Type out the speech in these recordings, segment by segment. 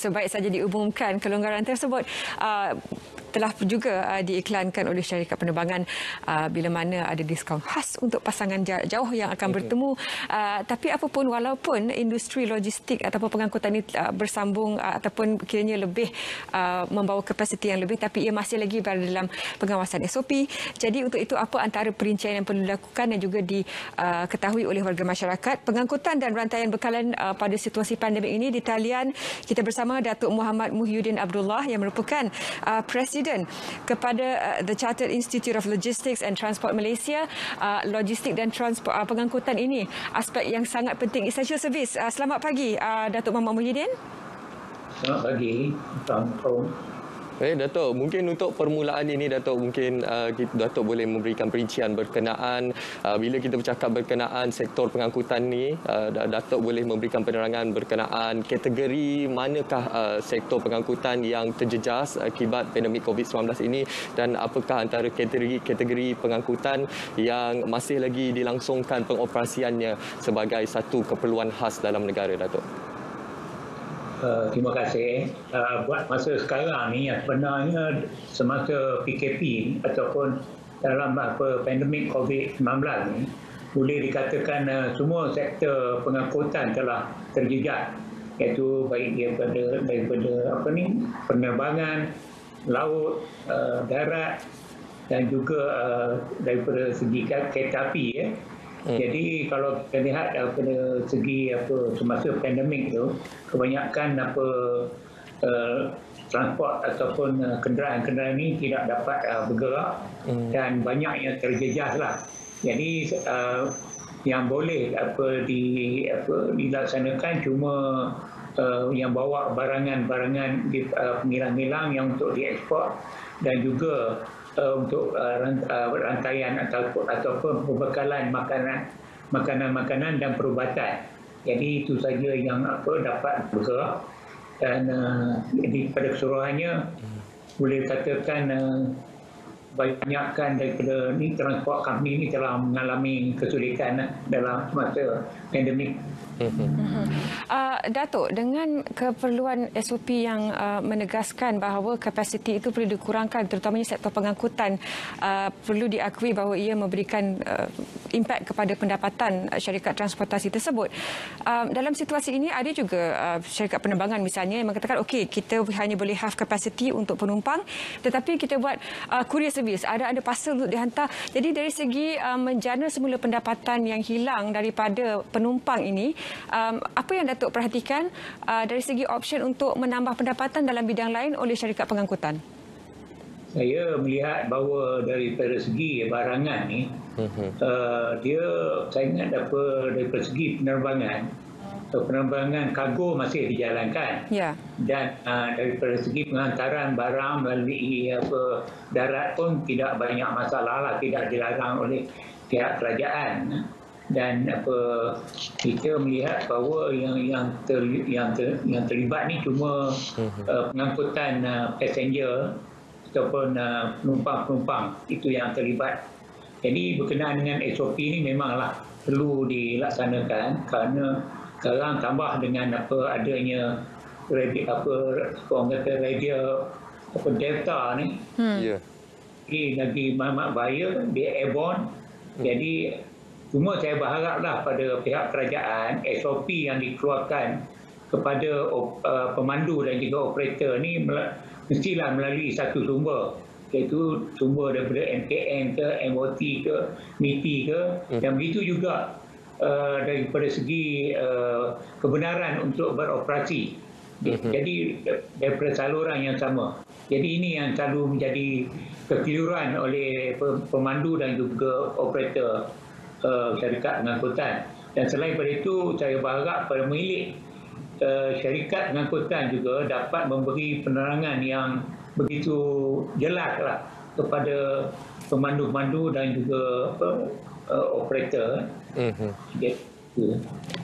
Sebaik saja diumumkan kelonggaran tersebut telah juga diiklankan oleh syarikat penerbangan bila mana ada diskaun khas untuk pasangan jarak jauh yang akan bertemu. Tapi apapun, walaupun industri logistik ataupun pengangkutan ini bersambung ataupun kiranya lebih membawa kapasiti yang lebih, tapi ia masih lagi berada dalam pengawasan SOP. Jadi untuk itu apa antara perincian yang perlu dilakukan dan juga diketahui oleh warga masyarakat. Pengangkutan dan rantaian bekalan pada situasi pandemik ini di talian kita bersama Datuk Muhammad Muhyiddin Abdullah yang merupakan Presiden kepada The Chartered Institute of Logistics and Transport Malaysia. Logistik dan transport pengangkutan ini aspek yang sangat penting, essential service. Selamat pagi Datuk Muhammad Muhyiddin. Selamat pagi. Assalamualaikum. Datuk, mungkin untuk permulaan ini Datuk, mungkin Datuk boleh memberikan perincian berkenaan bila kita bercakap berkenaan sektor pengangkutan ni, Datuk boleh memberikan penerangan berkenaan kategori manakah sektor pengangkutan yang terjejas akibat pandemik COVID-19 ini, dan apakah antara kategori pengangkutan yang masih lagi dilangsungkan pengoperasiannya sebagai satu keperluan khas dalam negara, Datuk. Terima kasih. Buat masa sekarang ni, sebenarnya semasa PKP ataupun dalam pandemik COVID-19 ni, boleh dikatakan semua sektor pengangkutan telah terjejas, iaitu baik daripada penerbangan, laut, darat dan juga daripada segi kereta api. Jadi kalau kita lihat daripada segi semasa pandemik itu, kebanyakan transport ataupun kenderaan-kenderaan ini tidak dapat bergerak dan banyak yang terjejas lah. Jadi yang boleh dilaksanakan cuma yang bawa barangan-barangan di pengilang-ngilang yang untuk diekspor, dan juga untuk rantaian ataupun pembekalan makanan dan perubatan. Jadi itu saja yang dapat bergerak, dan pada keseluruhannya boleh dikatakan banyakkan daripada transport company ini telah mengalami kesulitan dalam masa pandemik. Datuk, dengan keperluan SOP yang menegaskan bahawa kapasiti itu perlu dikurangkan, terutamanya sektor pengangkutan, perlu diakui bahawa ia memberikan impak kepada pendapatan syarikat transportasi tersebut. Dalam situasi ini ada juga syarikat penerbangan misalnya yang mengatakan okey, kita hanya boleh half kapasiti untuk penumpang, tetapi kita buat courier service, ada parcel untuk dihantar. Jadi dari segi menjana semula pendapatan yang hilang daripada penumpang ini, apa yang Datuk perhatikan dari segi option untuk menambah pendapatan dalam bidang lain oleh syarikat pengangkutan? Saya melihat bahawa daripada segi barangan ni, saya ingat daripada segi penerbangan kargo masih dijalankan. Ya. Dan daripada segi penghantaran barang melalui darat pun tidak banyak masalah lah, tidak dilarang oleh pihak kerajaan. Dan kita melihat bahawa yang terlibat ni cuma pengangkutan passenger ataupun penumpang itu yang terlibat. Jadi berkenaan dengan SOP ni memanglah perlu dilaksanakan, kerana sekarang tambah dengan adanya Delta ni, lagi bahaya, dia airborne. Jadi cuma saya berharaplah pada pihak kerajaan, SOP yang dikeluarkan kepada pemandu dan juga operator ni mestilah melalui satu sumber, iaitu sumber daripada MKN ke, MOT ke, MITI ke, dan begitu juga daripada segi kebenaran untuk beroperasi. Jadi daripada saluran yang sama. Jadi ini yang selalu menjadi kekeliruan oleh pemandu dan juga operator syarikat pengangkutan. Dan selain daripada itu, saya berharap pada pemilik syarikat pengangkutan juga dapat memberi penerangan yang begitu jelas lah kepada pemandu-pemandu dan juga operator,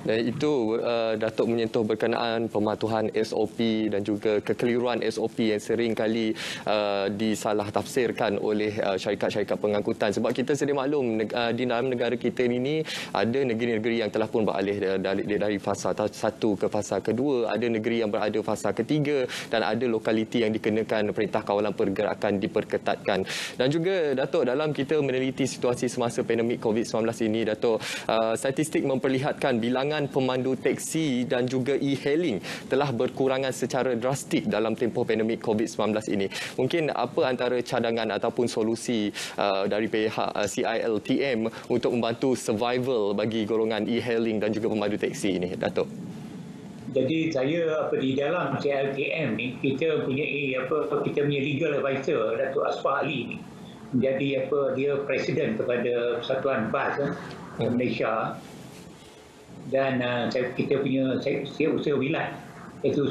Dan itu Datuk menyentuh berkenaan pematuhan SOP dan juga kekeliruan SOP yang sering kali disalah tafsirkan oleh syarikat-syarikat pengangkutan. Sebab kita sedia maklum di dalam negara kita ini ada negeri-negeri yang telah pun beralih dari fasa 1 ke fasa kedua, ada negeri yang berada fasa ketiga dan ada lokaliti yang dikenakan Perintah Kawalan Pergerakan diperketatkan. Dan juga Datuk, dalam kita meneliti situasi semasa pandemik COVID-19 ini, Datuk, statistik memperlihatkan bilangan pemandu teksi dan juga e-hailing telah berkurangan secara drastik dalam tempoh pandemik COVID-19 ini. Mungkin apa antara cadangan ataupun solusi dari pihak CILTM untuk membantu survival bagi golongan e-hailing dan juga pemandu teksi ini, Datuk? Jadi saya di dalam CILTM ni kita punya kita punya legal advisor Datuk Asfar Ali ni menjadi dia presiden kepada Persatuan Bas Malaysia. Dan kita punya Siap-Usaha Wilayah iaitu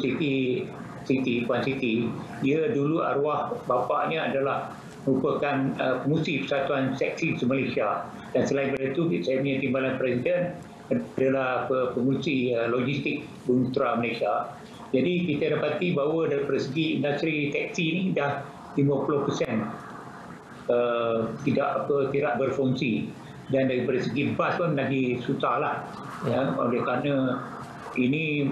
Puan Siti, dia dulu arwah bapaknya adalah merupakan pengurusi Persatuan Seksi Malaysia, dan selain daripada itu saya punya timbalan presiden adalah pengurusi logistik Bumiputera Malaysia. Jadi kita dapati bahawa dari segi industri teksi ini dah 50% tidak berfungsi, dan daripada segi bas pun lagi susahlah. Oleh kerana ini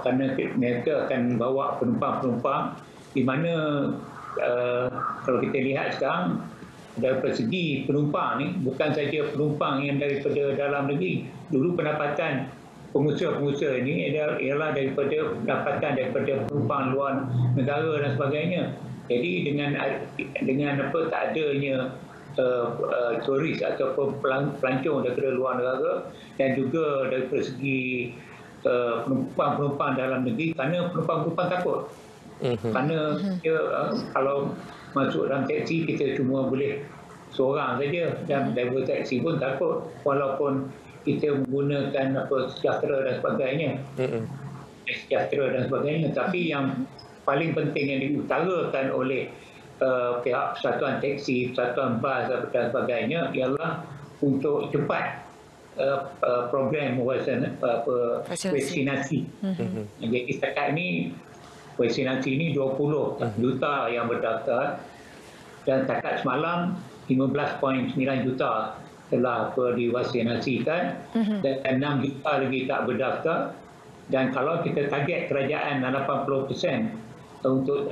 kerana mereka akan bawa penumpang-penumpang di mana kalau kita lihat sekarang daripada segi penumpang ni bukan saja penumpang yang daripada dalam negeri. Dulu pendapatan pengusaha-pengusaha ini ialah daripada pendapatan daripada penumpang luar negara dan sebagainya. Jadi dengan tak adanya turis ataupun pelancong daripada luar negara, dan juga daripada segi penumpang-penumpang dalam negeri, kerana penumpang-penumpang takut. Kerana kalau masuk dalam teksi kita cuma boleh seorang saja, dan driver teksi pun takut walaupun kita menggunakan sejahtera dan sebagainya. Tapi yang paling penting yang diutarakan oleh pihak Persatuan Teksi, Persatuan Bas dan sebagainya ialah untuk cepat program vaksinasi. Jadi setakat ini vaksinasi ini 20 juta yang berdaftar, dan setakat semalam 15.9 juta telah divaksinasikan, dan 6 juta lagi tak berdaftar. Dan kalau kita target kerajaan 80% untuk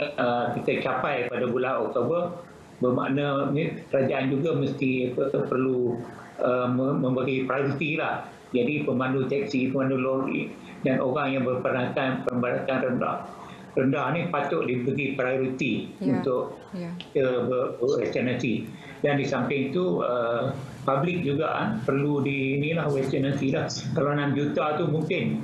kita capai pada bulan Oktober, bermakna kerajaan juga mesti perlu memberi prioriti lah. Jadi pemandu teksi, pemandu lori dan orang yang berpendapatan rendah ni patut diberi prioriti untuk vaksinasi. Dan di samping itu publik juga perlu vaksinasi lah. Kalau 6 juta tu mungkin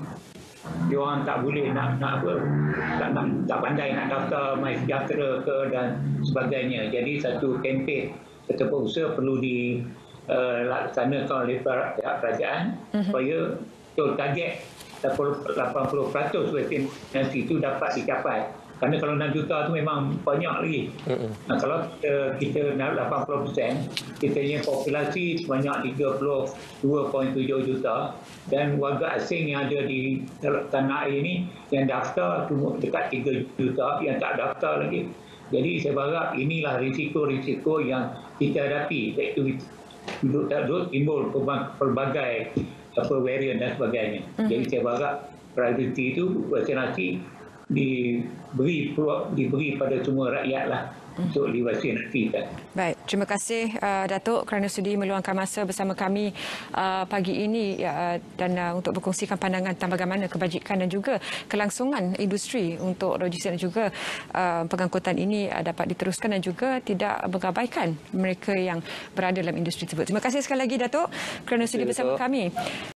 dia orang tak boleh tak pandai nak daftar MySejahtera ke dan sebagainya. Jadi satu kempen ataupun usaha perlu dilaksanakan oleh pihak kerajaan supaya target 80% vaksinasi itu dapat dicapai. Kerana kalau 6 juta tu memang banyak lagi. Kalau kita nak 80%, kita punya populasi sebanyak 32.7 juta, dan warga asing yang ada di tanah air ini yang daftar cuma dekat 3 juta, yang tak daftar lagi. Jadi saya berharap inilah risiko-risiko yang kita hadapi, iaitu timbul pelbagai varian dan sebagainya. Jadi saya berharap prioriti itu vaksinasi diberi pada semua rakyat lah untuk divaksinasikan. Baik, terima kasih Datuk kerana sudi meluangkan masa bersama kami pagi ini dan untuk berkongsikan pandangan tentang bagaimana kebajikan dan juga kelangsungan industri untuk logistik dan juga pengangkutan ini dapat diteruskan dan juga tidak mengabaikan mereka yang berada dalam industri tersebut. Terima kasih sekali lagi Datuk kerana sudi bersama kami.